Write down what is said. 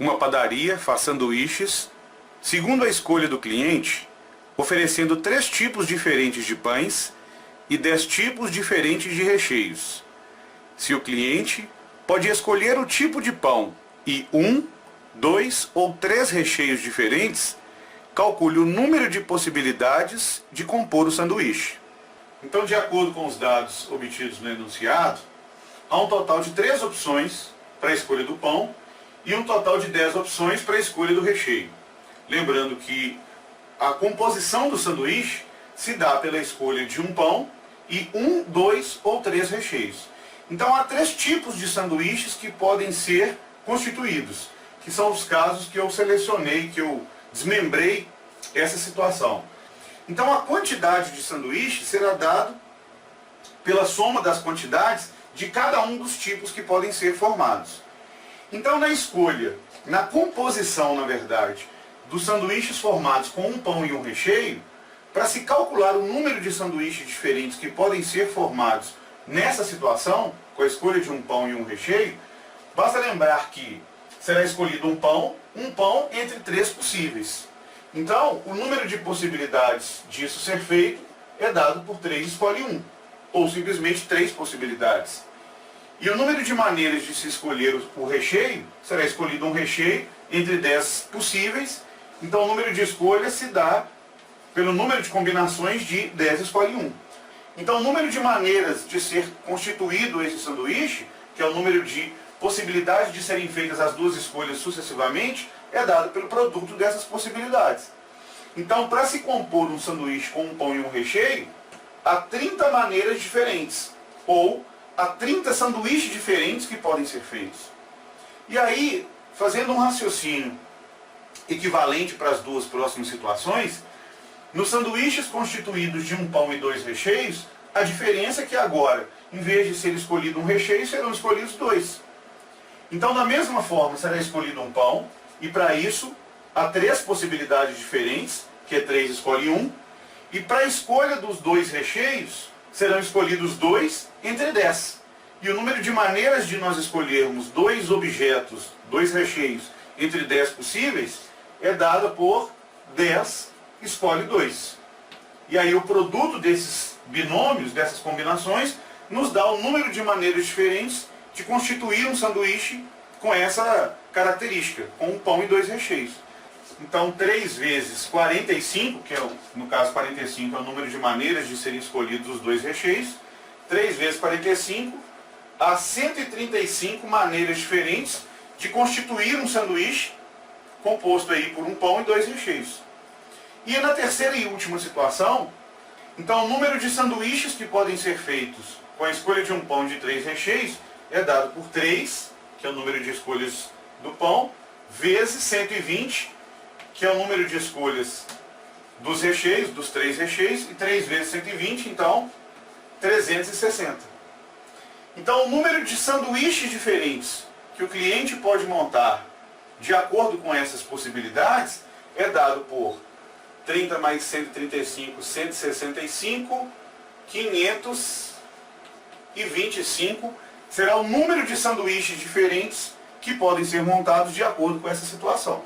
Uma padaria faz sanduíches, segundo a escolha do cliente, oferecendo 3 tipos diferentes de pães e 10 tipos diferentes de recheios. Se o cliente pode escolher o tipo de pão e 1, 2 ou 3 recheios diferentes, calcule o número de possibilidades de compor o sanduíche. Então, de acordo com os dados obtidos no enunciado, há um total de 3 opções para a escolha do pão e um total de 10 opções para a escolha do recheio. Lembrando que a composição do sanduíche se dá pela escolha de um pão e 1, 2 ou 3 recheios. Então há 3 tipos de sanduíches que podem ser constituídos, que são os casos que eu selecionei, que eu desmembrei essa situação. Então a quantidade de sanduíche será dada pela soma das quantidades de cada um dos tipos que podem ser formados. Então na escolha, na composição, na verdade, dos sanduíches formados com um pão e um recheio, para se calcular o número de sanduíches diferentes que podem ser formados nessa situação, com a escolha de um pão e um recheio, basta lembrar que será escolhido um pão entre 3 possíveis. Então, o número de possibilidades disso ser feito é dado por 3 escolhe 1, ou simplesmente 3 possibilidades. E o número de maneiras de se escolher o recheio, será escolhido um recheio entre 10 possíveis, então o número de escolhas se dá pelo número de combinações de 10 escolhe 1. Então o número de maneiras de ser constituído esse sanduíche, que é o número de possibilidades de serem feitas as 2 escolhas sucessivamente, é dado pelo produto dessas possibilidades. Então, para se compor um sanduíche com um pão e um recheio, há 30 maneiras diferentes, ou há 30 sanduíches diferentes que podem ser feitos. E aí, fazendo um raciocínio equivalente para as 2 próximas situações, nos sanduíches constituídos de um pão e 2 recheios, a diferença é que agora, em vez de ser escolhido um recheio, serão escolhidos 2. Então, da mesma forma, será escolhido um pão, e para isso, há 3 possibilidades diferentes, que é 3 escolhe 1, e para a escolha dos 2 recheios, serão escolhidos 2 entre 10. E o número de maneiras de nós escolhermos 2 objetos, 2 recheios, entre 10 possíveis, é dado por 10 escolhe 2. E aí o produto desses binômios, dessas combinações, nos dá o número de maneiras diferentes de constituir um sanduíche com essa característica, com um pão e 2 recheios. Então 3 vezes 45, que é, no caso 45 é o número de maneiras de serem escolhidos os 2 recheios, 3 vezes 45, há 135 maneiras diferentes de constituir um sanduíche composto aí por um pão e 2 recheios. E na terceira e última situação, então o número de sanduíches que podem ser feitos com a escolha de um pão de 3 recheios é dado por 3, que é o número de escolhas do pão, vezes 120, que é o número de escolhas dos recheios, dos 3 recheios, e 3 vezes 120, então 360. Então o número de sanduíches diferentes que o cliente pode montar de acordo com essas possibilidades é dado por 30 mais 135, 165, 525, será o número de sanduíches diferentes que podem ser montados de acordo com essa situação.